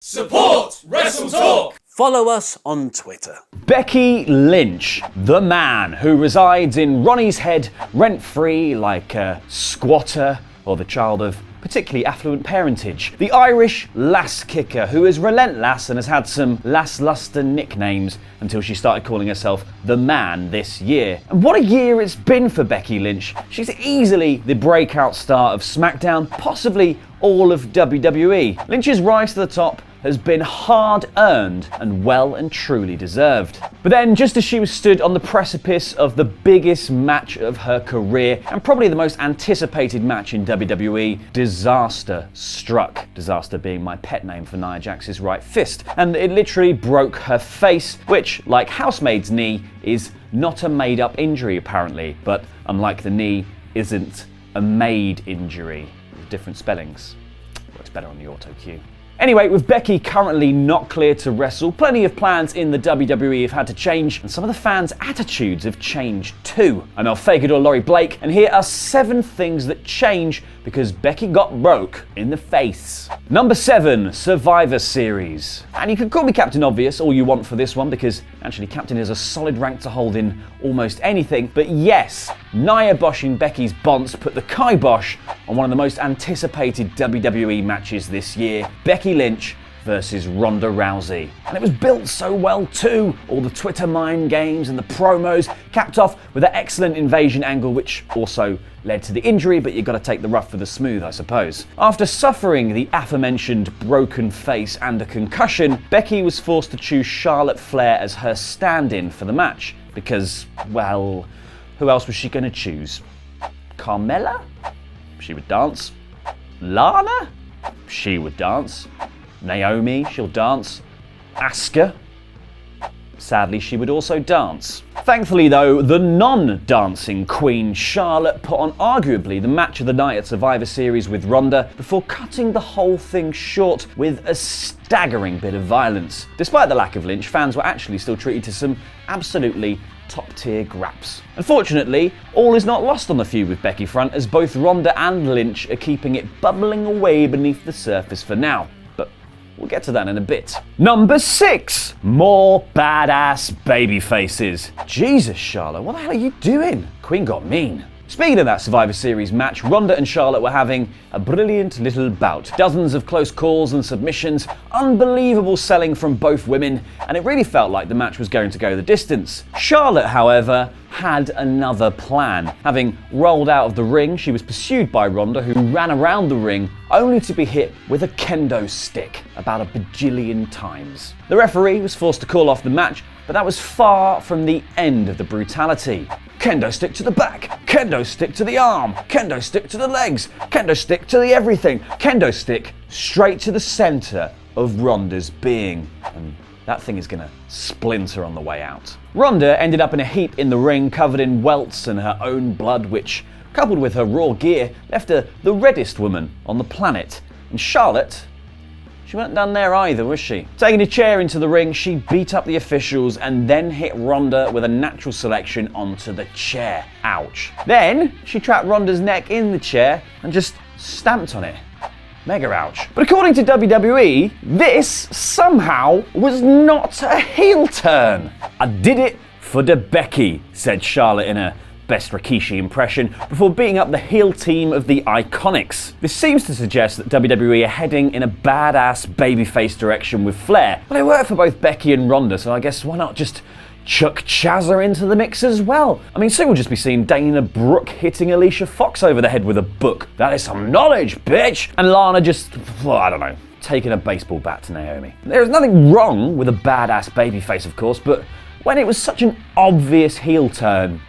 Support WrestleTalk! Follow us on Twitter. Becky Lynch, the man who resides in Ronnie's head rent-free like a squatter or the child of particularly affluent parentage. The Irish lass kicker who is relentless and has had some lass-luster nicknames until she started calling herself the man this year. And what a year it's been for Becky Lynch. She's easily the breakout star of SmackDown, possibly all of WWE. Lynch's rise to the top has been hard-earned and well and truly deserved. But then, just as she was stood on the precipice of the biggest match of her career, and probably the most anticipated match in WWE, disaster struck. Disaster being my pet name for Nia Jax's right fist. And it literally broke her face, which, like Housemaid's knee, is not a made-up injury apparently, but unlike the knee, isn't a made injury. Different spellings. Works better on the auto cue. Anyway, with Becky currently not clear to wrestle, plenty of plans in the WWE have had to change, and some of the fans' attitudes have changed too. I'm Fakidor, Laurie Blake, and here are 7 things that change because Becky got broke in the face. Number 7, Survivor Series. And you can call me Captain Obvious all you want for this one, because actually Captain is a solid rank to hold in almost anything. But yes, Nia boshing Becky's bonce put the kibosh on one of the most anticipated WWE matches this year. Becky Lynch versus Ronda Rousey. And it was built so well too. All the Twitter mind games and the promos, capped off with an excellent invasion angle, which also led to the injury, but you gotta take the rough for the smooth, I suppose. After suffering the aforementioned broken face and a concussion, Becky was forced to choose Charlotte Flair as her stand-in for the match. Because, well, who else was she gonna choose? Carmella? She would dance. Lana? She would dance. Naomi, she'll dance. Asuka? Sadly, she would also dance. Thankfully though, the non-dancing Queen Charlotte put on arguably the match of the night at Survivor Series with Ronda before cutting the whole thing short with a staggering bit of violence. Despite the lack of Lynch, fans were actually still treated to some absolutely top-tier graps. Unfortunately, all is not lost on the feud with Becky front, as both Ronda and Lynch are keeping it bubbling away beneath the surface for now. But we'll get to that in a bit. Number 6, more badass babyfaces. Jesus, Charlotte, what the hell are you doing? Queen got mean. Speaking of that Survivor Series match, Ronda and Charlotte were having a brilliant little bout. Dozens of close calls and submissions, unbelievable selling from both women, and it really felt like the match was going to go the distance. Charlotte, however, had another plan. Having rolled out of the ring, she was pursued by Ronda, who ran around the ring only to be hit with a kendo stick about a bajillion times. The referee was forced to call off the match, but that was far from the end of the brutality. Kendo stick to the back, kendo stick to the arm, kendo stick to the legs, kendo stick to the everything, kendo stick straight to the center of Ronda's being. And that thing is gonna splinter on the way out. Ronda ended up in a heap in the ring, covered in welts and her own blood, which, coupled with her raw gear, left her the reddest woman on the planet. And Charlotte, she weren't done there either, was she? Taking a chair into the ring, she beat up the officials and then hit Ronda with a natural selection onto the chair. Ouch. Then, she trapped Ronda's neck in the chair and just stamped on it. Mega ouch. But according to WWE, this somehow was not a heel turn. I did it for the Becky, said Charlotte in her best Rikishi impression, before beating up the heel team of the Iconics. This seems to suggest that WWE are heading in a badass babyface direction with Flair. But it worked for both Becky and Ronda, so I guess why not just chuck Chazza into the mix as well? I mean, soon we'll just be seeing Dana Brooke hitting Alicia Fox over the head with a book. That is some knowledge, bitch! And Lana just, well, I don't know, taking a baseball bat to Naomi. There is nothing wrong with a badass babyface, of course, but when it was such an obvious heel turn,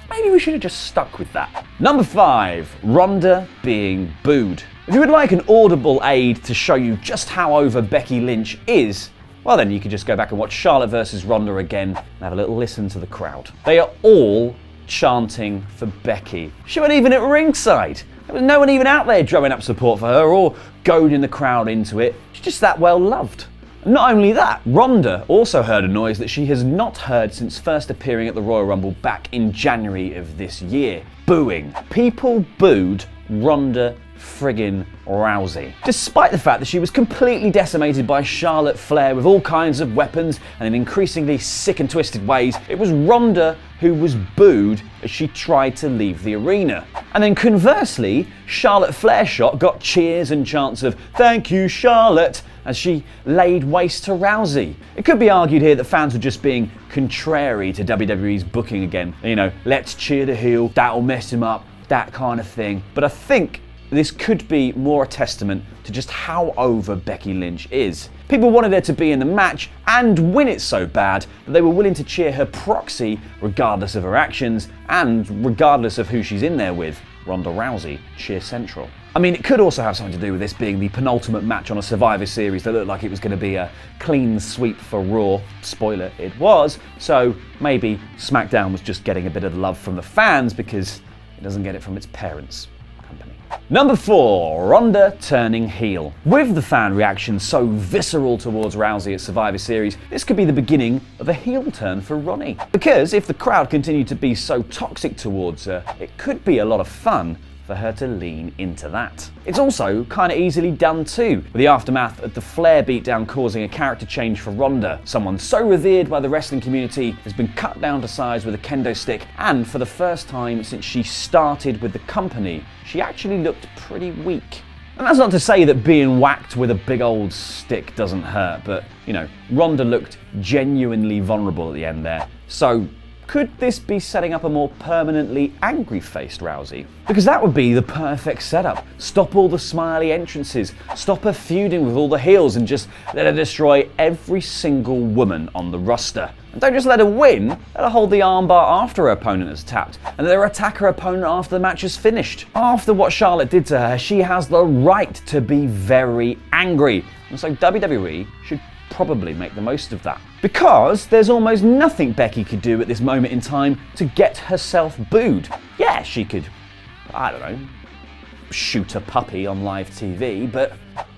maybe we should have just stuck with that. Number 5, Ronda being booed. If you would like an audible aid to show you just how over Becky Lynch is, well then you could just go back and watch Charlotte versus Ronda again and have a little listen to the crowd. They are all chanting for Becky. She wasn't even at ringside. There was no one even out there drumming up support for her or goading the crowd into it. She's just that well loved. Not only that, Ronda also heard a noise that she has not heard since first appearing at the Royal Rumble back in January of this year. Booing. People booed Ronda friggin' Rousey. Despite the fact that she was completely decimated by Charlotte Flair with all kinds of weapons and in increasingly sick and twisted ways, it was Ronda who was booed as she tried to leave the arena. And then conversely, Charlotte Flair got cheers and chants of "Thank you, Charlotte," as she laid waste to Rousey. It could be argued here that fans were just being contrary to WWE's booking again. You know, let's cheer the heel, that'll mess him up, that kind of thing. But I think this could be more a testament to just how over Becky Lynch is. People wanted her to be in the match and win it so bad that they were willing to cheer her proxy regardless of her actions and regardless of who she's in there with. Ronda Rousey, cheer central. I mean, it could also have something to do with this being the penultimate match on a Survivor Series that looked like it was going to be a clean sweep for Raw. Spoiler, it was. So maybe SmackDown was just getting a bit of the love from the fans because it doesn't get it from its parents' company. Number 4, Ronda turning heel. With the fan reaction so visceral towards Rousey at Survivor Series, this could be the beginning of a heel turn for Ronnie. Because if the crowd continued to be so toxic towards her, it could be a lot of fun for her to lean into that. It's also kind of easily done too, with the aftermath of the Flair beatdown causing a character change for Ronda. Someone so revered by the wrestling community has been cut down to size with a kendo stick, and for the first time since she started with the company, she actually looked pretty weak. And that's not to say that being whacked with a big old stick doesn't hurt, but, you know, Ronda looked genuinely vulnerable at the end there. So could this be setting up a more permanently angry-faced Rousey? Because that would be the perfect setup. Stop all the smiley entrances, stop her feuding with all the heels, and just let her destroy every single woman on the roster. And don't just let her win, let her hold the armbar after her opponent has tapped, and let her attack her opponent after the match is finished. After what Charlotte did to her, she has the right to be very angry. And so WWE should probably make the most of that. Because there's almost nothing Becky could do at this moment in time to get herself booed. Yeah, she could, I don't know, shoot a puppy on live TV, but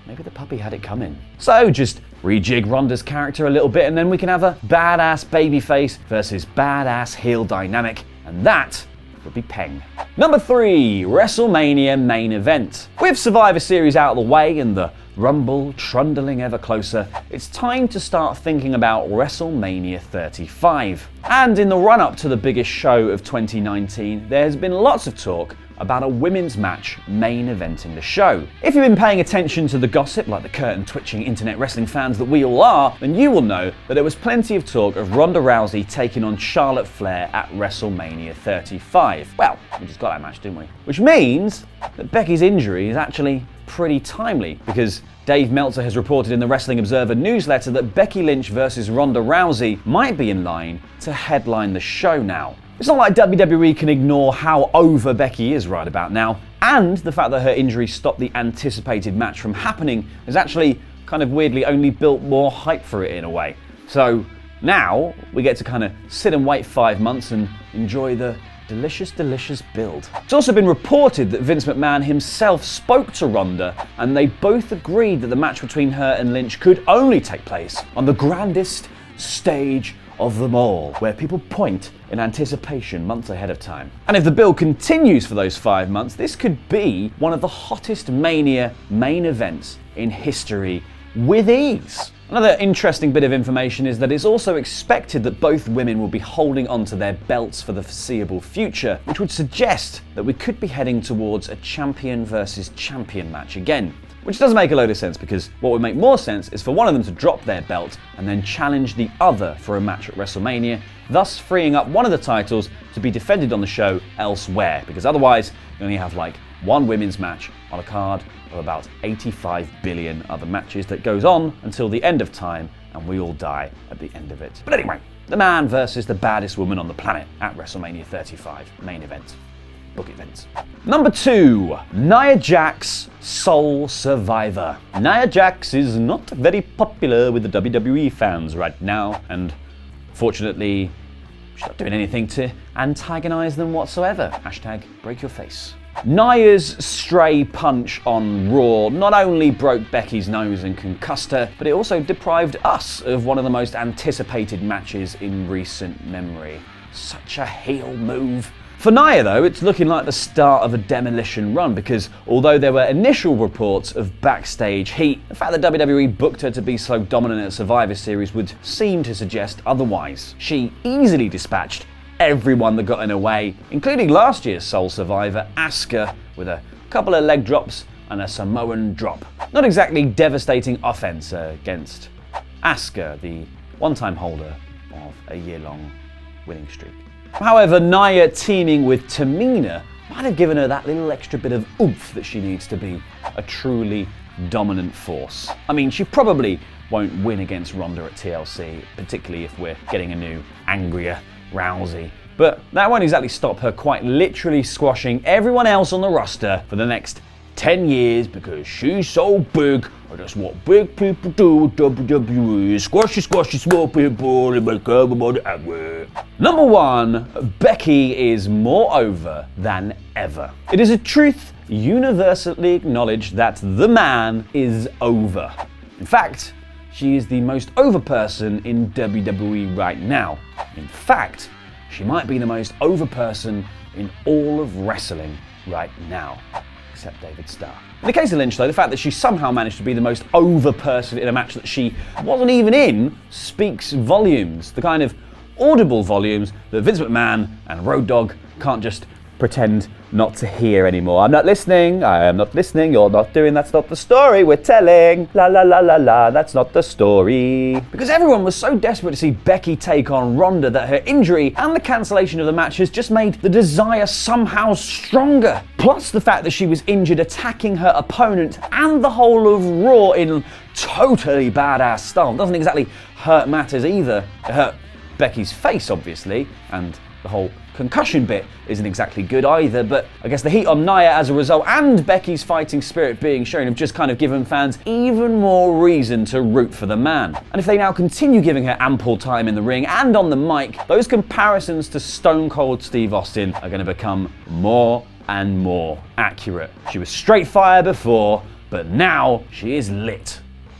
maybe the puppy had it coming. So just rejig Ronda's character a little bit and then we can have a badass babyface versus badass heel dynamic, and that would be Peng. Number 3, WrestleMania main event. With Survivor Series out of the way and the Rumble trundling ever closer, it's time to start thinking about WrestleMania 35. And in the run-up to the biggest show of 2019, there has been lots of talk about a women's match main eventing the show. If you've been paying attention to the gossip, like the curtain-twitching internet wrestling fans that we all are, then you will know that there was plenty of talk of Ronda Rousey taking on Charlotte Flair at WrestleMania 35. Well, we just got that match, didn't we? Which means that Becky's injury is actually pretty timely, because Dave Meltzer has reported in the Wrestling Observer newsletter that Becky Lynch versus Ronda Rousey might be in line to headline the show now. It's not like WWE can ignore how over Becky is right about now, and the fact that her injury stopped the anticipated match from happening has actually kind of weirdly only built more hype for it in a way. So now we get to kind of sit and wait 5 months and enjoy the delicious, delicious build. It's also been reported that Vince McMahon himself spoke to Ronda and they both agreed that the match between her and Lynch could only take place on the grandest stage of them all, where people point in anticipation months ahead of time. And if the build continues for those 5 months, this could be one of the hottest Mania main events in history with ease. Another interesting bit of information is that it's also expected that both women will be holding onto their belts for the foreseeable future, which would suggest that we could be heading towards a champion versus champion match again. Which doesn't make a load of sense, because what would make more sense is for one of them to drop their belt and then challenge the other for a match at WrestleMania, thus freeing up one of the titles to be defended on the show elsewhere, because otherwise you only have like one women's match on a card of about 85 billion other matches that goes on until the end of time, and we all die at the end of it. But anyway, the man versus the baddest woman on the planet at WrestleMania 35 main event. Book events. Number 2, Nia Jax, Sole Survivor. Nia Jax is not very popular with the WWE fans right now, and fortunately, she's not doing anything to antagonize them whatsoever. Hashtag break your face. Nia's stray punch on Raw not only broke Becky's nose and concussed her, but it also deprived us of one of the most anticipated matches in recent memory. Such a heel move. For Nia, though, it's looking like the start of a demolition run because although there were initial reports of backstage heat, the fact that WWE booked her to be so dominant at Survivor Series would seem to suggest otherwise. She easily dispatched everyone that got in her way, including last year's sole survivor, Asuka, with a couple of leg drops and a Samoan drop. Not exactly devastating offense against Asuka, the one-time holder of a year-long winning streak. However, Nia teaming with Tamina might have given her that little extra bit of oomph that she needs to be a truly dominant force. I mean, she probably won't win against Ronda at TLC, particularly if we're getting a new, angrier Rousey. But that won't exactly stop her quite literally squashing everyone else on the roster for the next 10 years because she's so big. That's what big people do with WWE. Squashy small people and make everybody angry. Number 1, Becky is more over than ever. It is a truth universally acknowledged that the man is over. In fact, she is the most over person in WWE right now. In fact, she might be the most over person in all of wrestling right now. Except David Starr. In the case of Lynch, though, the fact that she somehow managed to be the most over person in a match that she wasn't even in speaks volumes. The kind of audible volumes that Vince McMahon and Road Dogg can't just pretend not to hear anymore. I'm not listening, I am not listening, you're not doing, that's not the story we're telling. La la la la la, that's not the story. Because everyone was so desperate to see Becky take on Ronda that her injury and the cancellation of the match has just made the desire somehow stronger. Plus the fact that she was injured attacking her opponent and the whole of Raw in totally badass style doesn't exactly hurt matters either. It hurt Becky's face, obviously, and the whole concussion bit isn't exactly good either, but I guess the heat on Nia as a result and Becky's fighting spirit being shown have just kind of given fans even more reason to root for the man. And if they now continue giving her ample time in the ring and on the mic, those comparisons to Stone Cold Steve Austin are going to become more and more accurate. She was straight fire before, but now she is lit.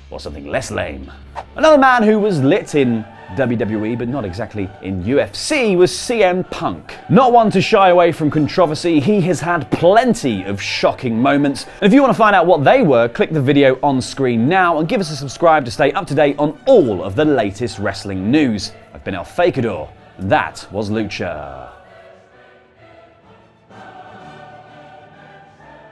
Or something less lame. Another man who was lit in WWE, but not exactly in UFC, was CM Punk. Not one to shy away from controversy, he has had plenty of shocking moments. And if you want to find out what they were, click the video on screen now and give us a subscribe to stay up to date on all of the latest wrestling news. I've been Fakidor, and that was Lucha.